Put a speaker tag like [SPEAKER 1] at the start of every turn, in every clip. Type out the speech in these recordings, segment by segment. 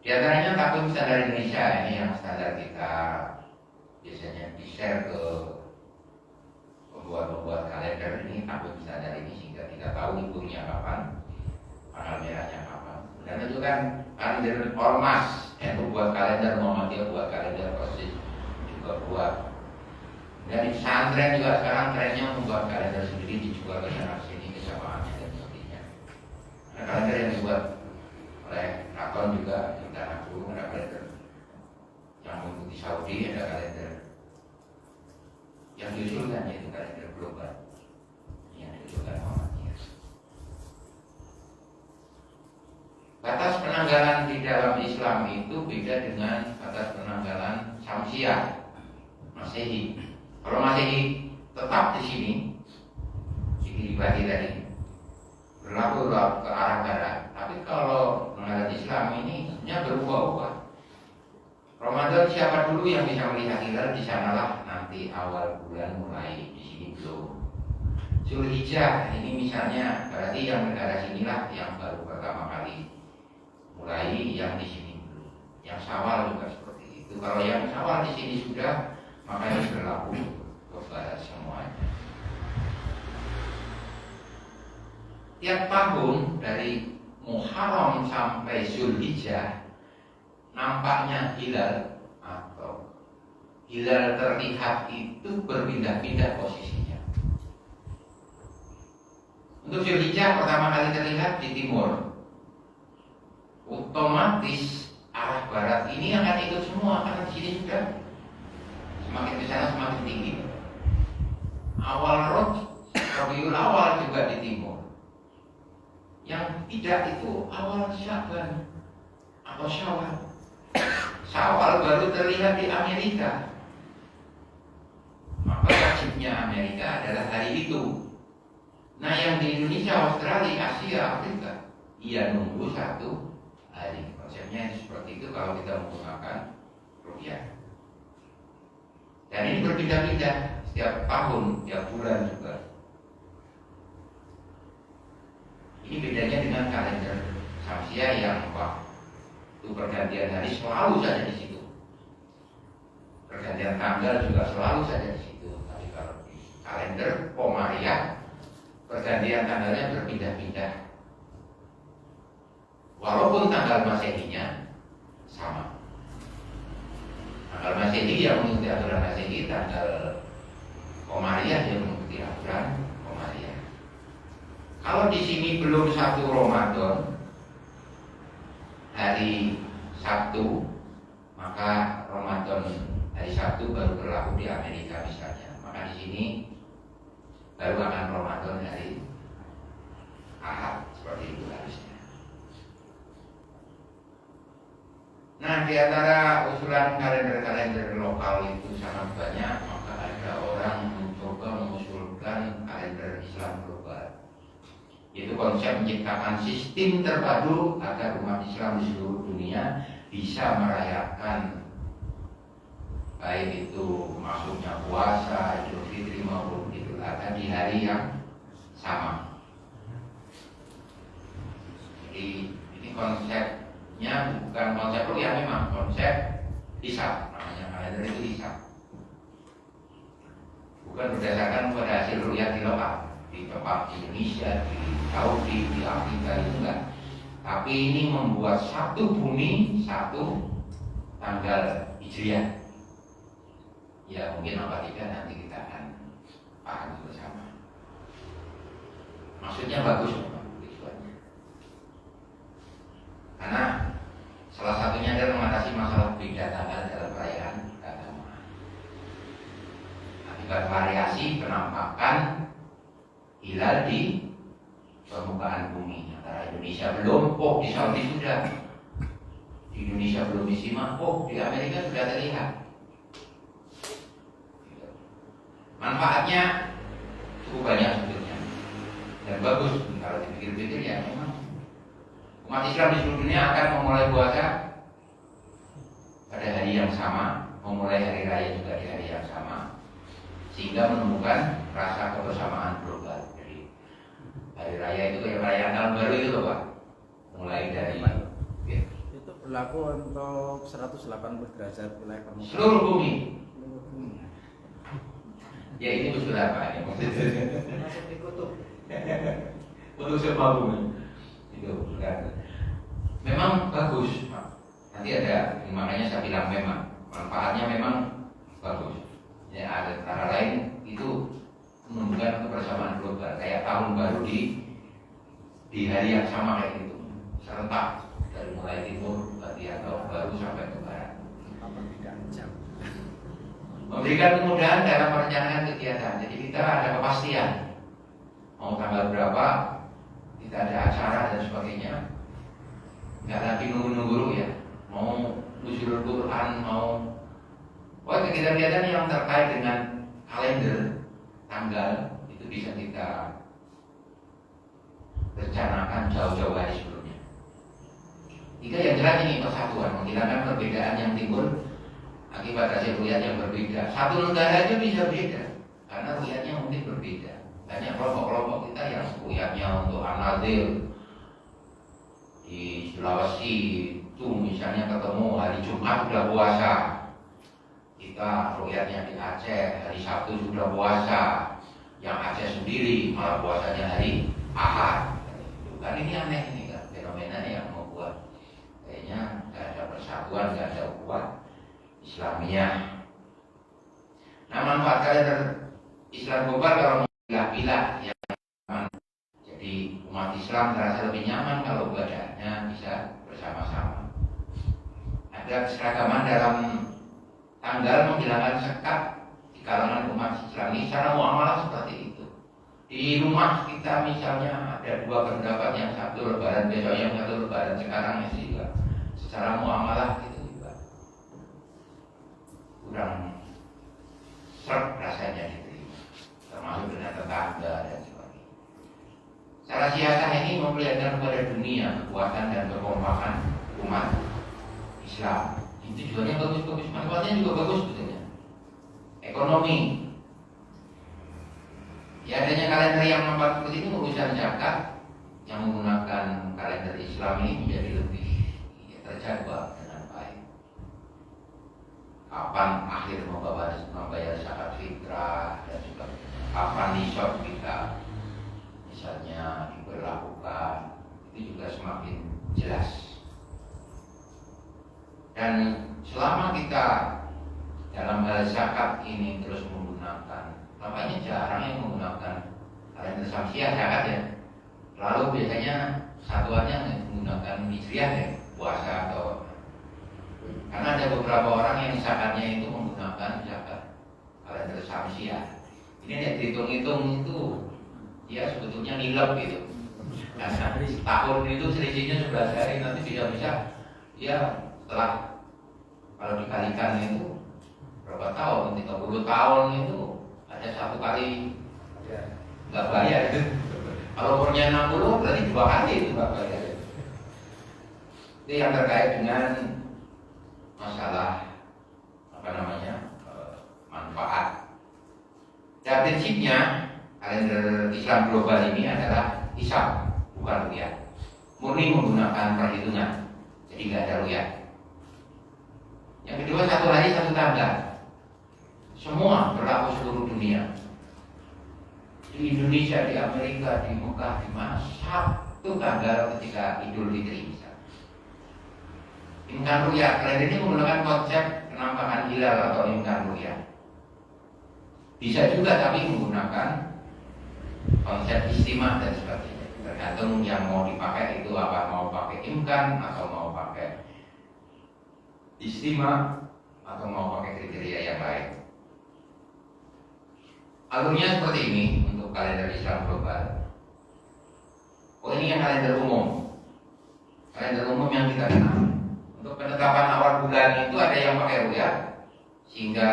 [SPEAKER 1] Di antaranya takvim standar Indonesia, ini yang standar kita biasanya di-share ke pembuat kalender. Ini takvim standar ini sehingga kita tahu liburnya kapan, tanggal merahnya kapan. Dan itu kan kalender ormas, itu buat kalender, Muhammadiyah buat kalender, Persis juga buat. Dan di pesantren juga sekarang trennya membuat kalender sendiri, dijual ke sana sini kesamaannya dan sebagainya. Ada kalender yang dibuat oleh Raton juga di Tanah Gunung, ada kalender yang mengikuti Saudi, ada kalender yang diusulkan yaitu kalender global yang diusulkan Muhammadiyah. Batas penanggalan di dalam Islam itu beda dengan batas penanggalan Syamsiah Masehi. Kalau Masehi tetap di sini, di kiri barat tadi, berlaku ke arah barat. Tapi kalau penanggalan Islam ini sebenarnya berubah-ubah. Ramadan siapa dulu yang bisa melihat hilal, di sanalah nanti awal bulan mulai, di sini belum. Zulhijjah ini misalnya berarti yang negara sinilah yang baru pertama kali mulai, yang di sini belum. Yang Syawal juga seperti itu. Kalau yang Syawal di sini sudah, maka ini berlaku kepada semuanya. Tiap tahun dari Muharram sampai Zulhijjah nampaknya hilal atau hilal terlihat itu berpindah-pindah posisinya. Untuk Zulhijjah pertama kali terlihat di timur, otomatis arah barat ini akan ikut semua karena di sini sudah semakin ke sana semakin tinggi. Awal Rabiul Awal juga di timur. Yang tidak itu awal Sya'ban atau Syawal. Syawal baru terlihat di Amerika. Maka wajibnya Amerika adalah hari itu. Nah yang di Indonesia, Australia, Asia, Afrika, ia nunggu satu hari. Konsepnya seperti itu kalau kita menggunakan rupiah. Dan ini berpindah-pindah setiap tahun, setiap bulan juga. Ini bedanya dengan kalender Syamsiah yang waktu pergantian hari selalu saja di situ. Pergantian tanggal juga selalu saja di situ. Tapi kalau di kalender Komariah, pergantian tanggalnya berpindah-pindah. Walaupun tanggal Masehinya sama. Tanggal Masehi yang mengikuti aturan Masehi, tanggal Komariah yang mengikuti aturan Komariah. Kalau di sini belum satu Ramadan, hari Sabtu, maka Ramadan hari Sabtu baru berlaku di Amerika misalnya. Maka di sini baru akan Ramadan hari Ahad, seperti itu harusnya. Nah, di antara usulan kalender-kalender lokal itu sangat banyak, maka ada orang mencoba mengusulkan kalender Islam global. Yaitu konsep menciptakan sistem terpadu agar umat Islam di seluruh dunia bisa merayakan baik itu masuknya puasa, Idul Fitri maupun Idul Adha di hari yang sama. Jadi ini konsepnya bukan konsep ru'yah, memang konsep hisab, namanya kalender itu hisab. Bukan berdasarkan pada hasil ru'yah di lokal, di tempat Indonesia, di Saudi, di Afrika itu enggak. Tapi ini membuat satu bumi, satu tanggal Hijriah. Ya mungkin apa tidak nanti kita akan paham bersama. Maksudnya bagus memang tujuannya. Karena salah satunya adalah mengatasi masalah beda tanggal dalam perayaan agama. Akibat variasi penampakan hilal di permukaan bumi. Antara Indonesia belum, di Saudi sudah. Di Indonesia belum disimak, di Amerika sudah terlihat. Manfaatnya cukup banyak sebetulnya dan bagus kalau dipikir-pikir. Ya memang umat Islam di seluruh dunia akan memulai puasa pada hari yang sama, memulai hari raya juga di hari yang sama, sehingga menemukan rasa kebersamaan global. Jadi hari raya itu kayak perayaan tahun baru itu loh Pak, mulai dari
[SPEAKER 2] berlaku untuk 180 derajat wilayah permukaan.
[SPEAKER 1] Seluruh bumi. Ya ini usul apa ya?
[SPEAKER 2] Masuk di kutub.
[SPEAKER 1] Untuk semua bumi. Itu kan. Memang bagus. Nanti ada, makanya saya bilang memang manfaatnya memang bagus. Ya ada antara lain itu menunjukkan kebersamaan global. Kayak tahun baru di hari yang sama kayak gitu. Serentak dari mulai timur, bagian tahun baru sampai ke barat. Memberikan kemudahan dalam perencanaan kegiatan. Jadi kita ada kepastian mau tanggal berapa kita ada acara dan sebagainya. Nggak lagi nunggu-nunggu ya. Mau nuzulul Quran, mau kegiatan-kegiatan yang terkait dengan kalender tanggal itu bisa kita rencanakan jauh-jauh hari sebelumnya. Tiga yang jelas ini persatuan, menghilangkan perbedaan yang timbul akibat hasil ru'yat yang berbeda. Satu negara aja bisa beda karena ru'yatnya mungkin berbeda. Banyak kelompok-kelompok kita yang ru'yatnya untuk An-Nadir di Sulawesi itu misalnya ketemu hari Jumat sudah puasa. Kita ru'yatnya di Aceh hari Sabtu sudah puasa. Yang Aceh sendiri malah puasanya hari Ahad. Kan ini aneh ini kan fenomena yang membuat kayaknya nggak ada persatuan, nggak ada ukhuwah Islamiyah. Nah manfaat kalender Islam global kalau pilah-pilah ya aman. Jadi umat Islam terasa lebih nyaman kalau ibadahnya bisa bersama-sama. Ada keseragaman dalam tanggal menghilangkan sekat di kalangan umat Islam ini secara muamalah seperti itu. Di rumah kita misalnya ada dua pendapat, yang satu lebaran besok, yang satu lebaran sekarang itu juga secara muamalah itu juga kurang serp rasanya diterima, termasuk dengan tetangga dan sebagainya. Cara siasah ini memperlihatkan kepada dunia kekuatan dan kekompakan umat Islam. Itu juga yang bagus-bagus, manfaatnya juga bagus sebetulnya. Ekonomi. Ya adanya kalender yang nampak seperti ini urusan zakat yang menggunakan kalender Islam ini menjadi lebih terjadwal dengan baik. Kapan akhir membayar zakat fitrah dan juga kapan nisab kita misalnya diberlakukan, itu juga semakin jelas. Dan selama kita dalam hal zakat ini terus menggunakan, nampaknya jarang yang menggunakan kalender Syamsiah zakat ya. Lalu biasanya satuannya menggunakan hijriah ya, puasa atau karena ada beberapa orang yang zakatnya itu menggunakan zakat kalender Syamsiah. Ini ya dihitung-hitung itu dia sebetulnya nilep gitu. Karena tahun itu selisihnya 11 hari, nanti bisa-bisa dia setelah kalau dikalikan itu berapa tahun, 30 tahun itu ada satu kali nggak bayar. Kalau umurnya 60 berarti 2 kali itu nggak bayar. Itu yang terkait dengan masalah manfaat. Dan prinsipnya kalender Islam global ini adalah hisab, bukan ru'yat. Murni menggunakan perhitungan, jadi nggak ada ru'yat. Yang kedua, satu hari satu tanggal. Semua berlaku seluruh dunia. Di Indonesia, di Amerika, di Mekah, di mana satu tanggal ketika Idul Fitri misalnya. Imkan ru'yat, kalender ini menggunakan konsep penampakan hilal atau imkan ru'yat. Bisa juga tapi menggunakan konsep istimah dan sebagainya. Tergantung yang mau dipakai itu apa, mau pakai imkan atau mau pakai istimah atau mau pakai kriteria yang lain. Alurnya seperti ini untuk kalender Islam global. Oh ini yang kalender umum. Kalender umum yang kita kenal. Untuk penetapan awal bulan itu ada yang pakai ru'yat sehingga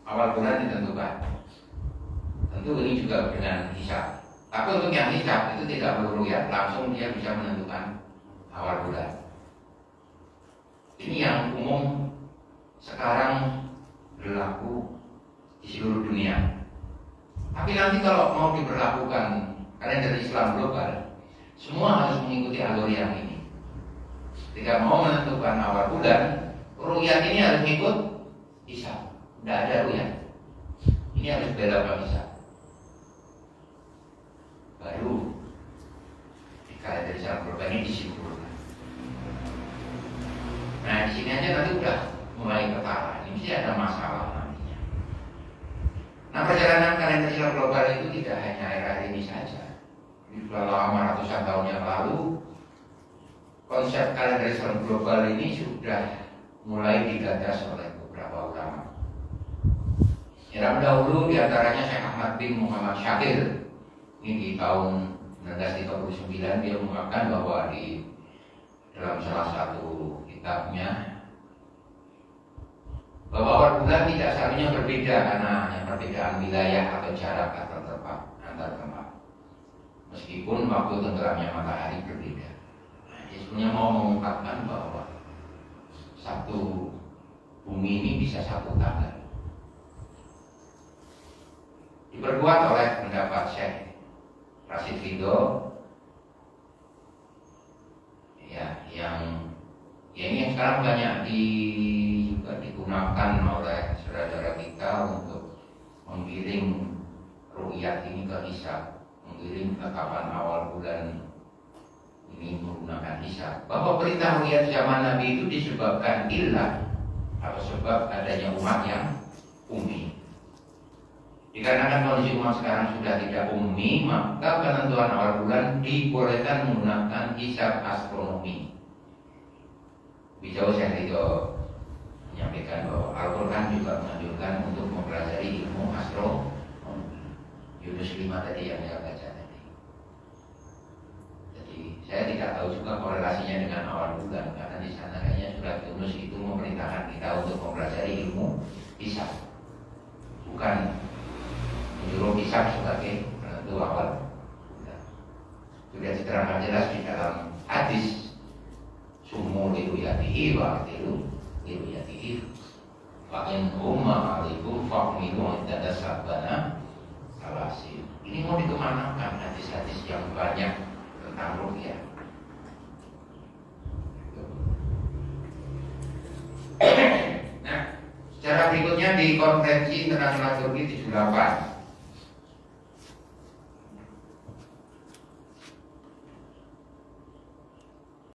[SPEAKER 1] awal bulan ditentukan. Tentu ini juga dengan hisab. Tapi untuk yang hisab itu tidak perlu ru'yat, langsung dia bisa menentukan awal bulan. Ini yang umum sekarang berlaku di seluruh dunia. Tapi nanti kalau mau diberlakukan kalender Islam global, semua harus mengikuti alur yang ini. Ketika mau menentukan awal bulan, ru'yat ini harus ngikut hisab. Tidak ada ru'yat. Ini harus belok hisab. Baru dikali dari salam global ini disimpulkan. Nah di sini aja nanti udah mulai ketara. Ini mesti ada masalah nantinya. Nah perjalanan kalender Islam global itu tidak hanya era ini saja. Ini sudah lama, ratusan tahun yang lalu konsep kalender Islam global ini sudah mulai digagas oleh beberapa ulama. Yang dahulu diantaranya Syekh Ahmad bin Muhammad Syakir. Ini di tahun 1939 dia mengatakan bahwa di dalam salah satu kitabnya bahwa awal bulan tidak seharusnya berbeda karena hanya perbedaan wilayah atau jarak atau tempat antar tempat. Meskipun waktu tenggelamnya matahari berbeda. Nah, dia sebenarnya mau mengungkapkan bahwa satu bumi ini bisa satu tanggal. Diperkuat oleh pendapat Syekh Rashid Ridho ya, yang ini yang sekarang banyak juga digunakan oleh saudara-saudara kita untuk menggiring ru'yat ini ke hisab, menggiring ketetapan awal bulan ini menggunakan hisab. Bahwa perintah ru'yat zaman Nabi itu disebabkan ilah atau sebab adanya umat yang ummi. Dikarenakan kondisi umat sekarang sudah tidak ummi, maka penentuan awal bulan dibolehkan menggunakan hisab astronomi. Bijau saya itu menyampaikan bahwa Al-Quran juga menganjurkan untuk mempelajari ilmu astronomi. Yunus 5 tadi yang saya baca tadi. Jadi saya tidak tahu juga korelasinya dengan awal bulan, karena di sana kayaknya surat Yunus itu memerintahkan kita untuk mempelajari ilmu hisab, bukan menyuruh hisab sebagai penentu awal. Sudah diterangkan jelas di dalam hadis sumu liruyatihi wa aktiru liruyatihi wa in umma alikum fa'milu idada sabana salasi. Ini mau dikemanakan hadis-hadis yang banyak tentang ru'yah. Nah, secara berikutnya di konferensi internasional Turki 78